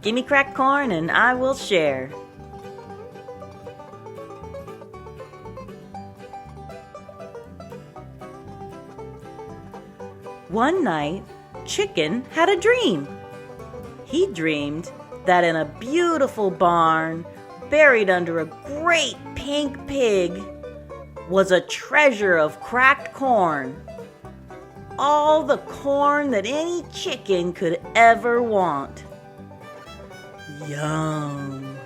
Gimme cracked corn and I will share. One night, Chicken had a dream. He dreamed that in a beautiful barn, buried under a great pink pig, was a treasure of cracked corn. All the corn that any chicken could ever want. Yum!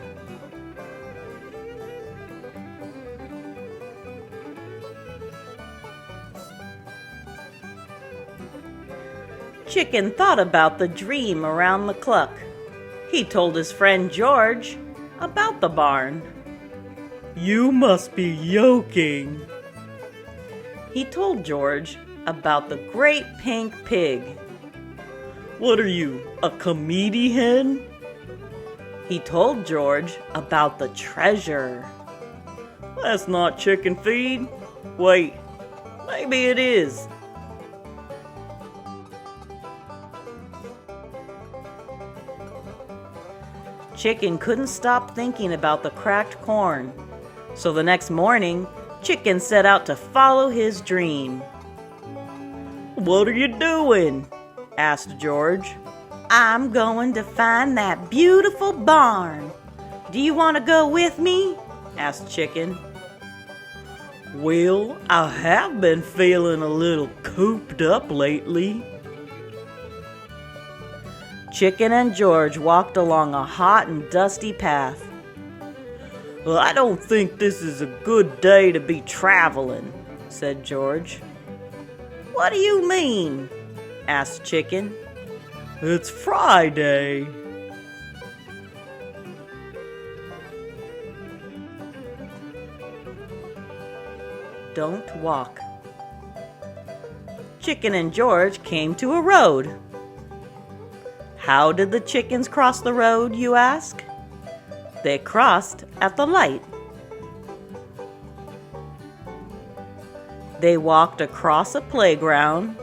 Chicken thought about the dream around the cluck. He told his friend George about the barn. "You must be yoking." He told George about the great pink pig. "What are you, a comedian?" He told George about the treasure. "That's not chicken feed. Wait, maybe it is." Chicken couldn't stop thinking about the cracked corn. So the next morning, Chicken set out to follow his dream. "What are you doing?" asked George. "I'm going to find that beautiful barn. Do you want to go with me?" asked Chicken. "Well, I have been feeling a little cooped up lately." Chicken and George walked along a hot and dusty path. "Well, I don't think this is a good day to be traveling," said George. "What do you mean?" asked Chicken. "It's Friday." Don't walk. Chicken and George came to a road. How did the chickens cross the road, you ask? They crossed at the light. They walked across a playground.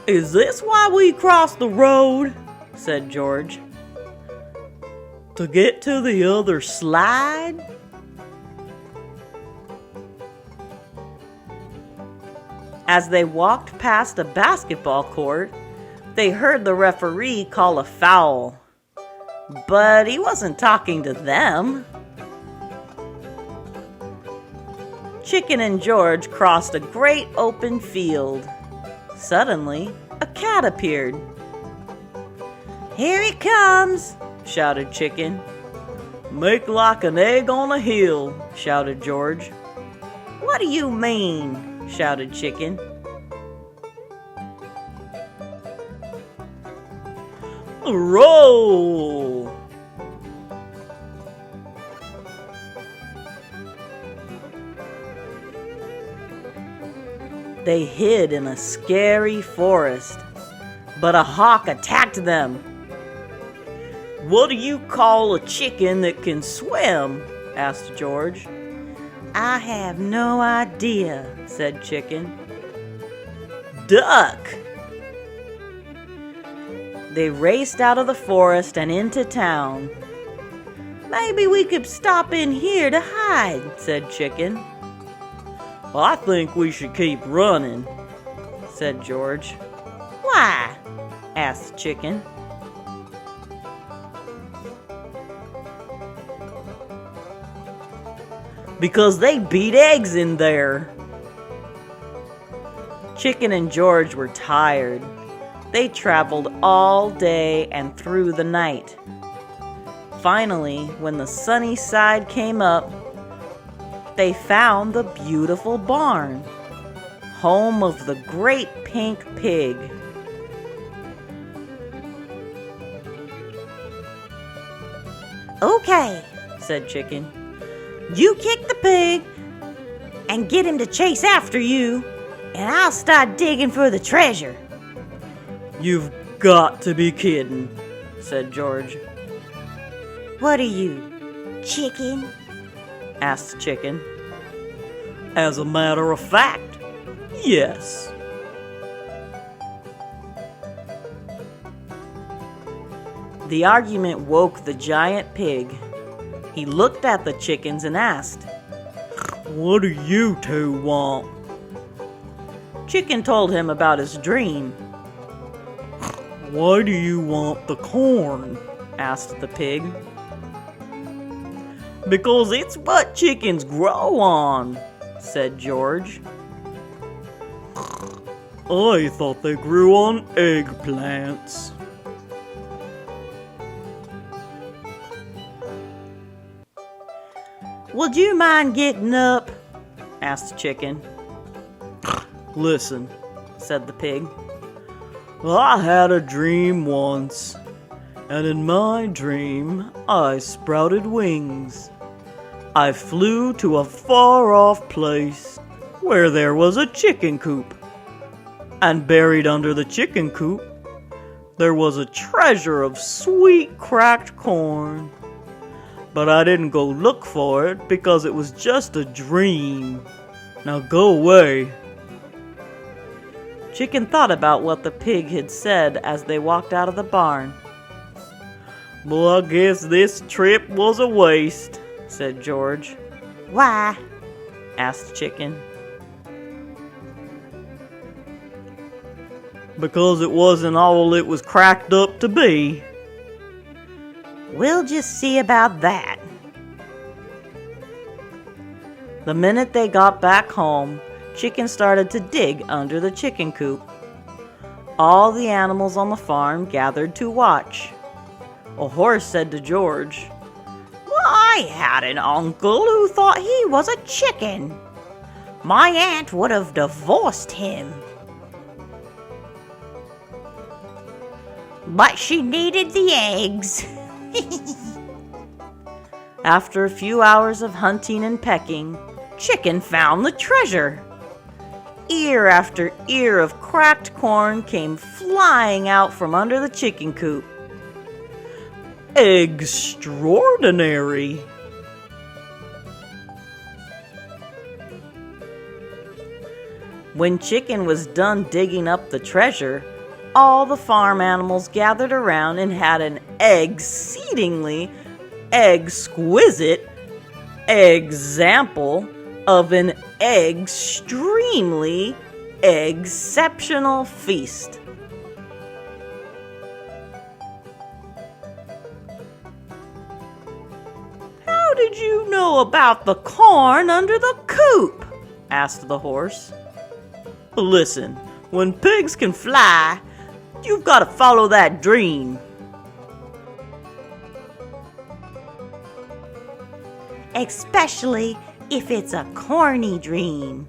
"Is this why we crossed the road?" said George. "To get to the other slide?" As they walked past a basketball court, they heard the referee call a foul. But he wasn't talking to them. Chicken and George crossed a great open field. Suddenly, a cat appeared. "Here he comes!" shouted Chicken. "Make like an egg on a hill!" shouted George. "What do you mean?" shouted Chicken. "Roll!" They hid in a scary forest, but a hawk attacked them. "What do you call a chicken that can swim?" asked George. "I have no idea," said Chicken. "Duck!" They raced out of the forest and into town. "Maybe we could stop in here to hide," said Chicken. "I think we should keep running," said George. "Why?" asked Chicken. "Because they beat eggs in there." Chicken and George were tired. They traveled all day and through the night. Finally, when the sunny side came up, they found the beautiful barn, home of the great pink pig. "Okay," said Chicken. "You kick the pig and get him to chase after you, and I'll start digging for the treasure." "You've got to be kidding," said George. "What are you, chicken?" asked Chicken. "As a matter of fact, yes." The argument woke the giant pig. He looked at the chickens and asked, "What do you two want?" Chicken told him about his dream. "Why do you want the corn?" asked the pig. "Because it's what chickens grow on," said George. "I thought they grew on eggplants." "Would you mind getting up?" asked Chicken. "Listen," said the pig. "I had a dream once, and in my dream I sprouted wings. I flew to a far-off place where there was a chicken coop, and buried under the chicken coop there was a treasure of sweet cracked corn. But I didn't go look for it because it was just a dream. Now go away." Chicken thought about what the pig had said as they walked out of the barn. "Well, I guess this trip was a waste," said George. "Why?" asked Chicken. "Because it wasn't all it was cracked up to be." "We'll just see about that." The minute they got back home, Chicken started to dig under the chicken coop. All the animals on the farm gathered to watch. A horse said to George, "Well, I had an uncle who thought he was a chicken. My aunt would have divorced him. But she needed the eggs." After a few hours of hunting and pecking, Chicken found the treasure. Ear after ear of cracked corn came flying out from under the chicken coop. Extraordinary! When Chicken was done digging up the treasure, all the farm animals gathered around and had an exceedingly exquisite example of an extremely exceptional feast. "How did you know about the corn under the coop?" asked the horse. "Listen, when pigs can fly, you've got to follow that dream." "Especially if it's a corny dream,"